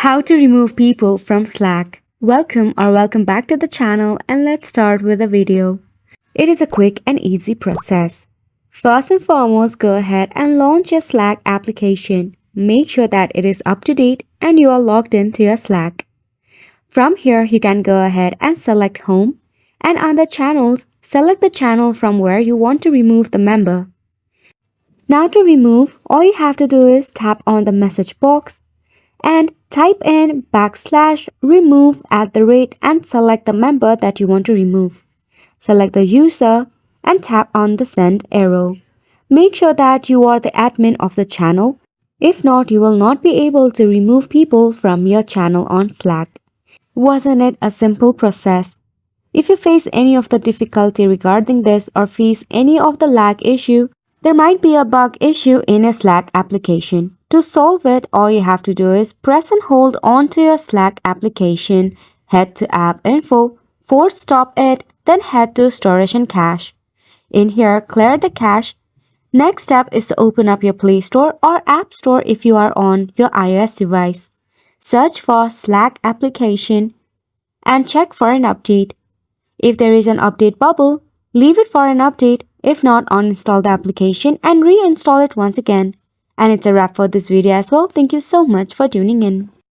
How to remove people from Slack. Welcome back to the channel, and let's start with a video. It is a quick and easy process. First and foremost, go ahead and launch your Slack application. Make sure that it is up to date and you are logged into your Slack. From here, you can go ahead and select Home, and under Channels, select the channel from where you want to remove the member. Now to remove, all you have to do is tap on the message box and type in \remove and select the member that you want to remove. Select the user and tap on the send arrow. Make sure that you are the admin of the channel. If not, you will not be able to remove people from your channel on Slack. Wasn't it a simple process? If you face any of the difficulty regarding this or face any of the lag issue, there might be a bug issue in a Slack application. To solve it, all you have to do is press and hold onto your Slack application, head to App Info, force stop it, then head to Storage and Cache. In here, clear the cache. Next step is to open up your Play Store or App Store if you are on your iOS device. Search for Slack application and check for an update. If there is an update bubble, leave it for an update. If not, uninstall the application and reinstall it once again. And it's a wrap for this video as well. Thank you so much for tuning in.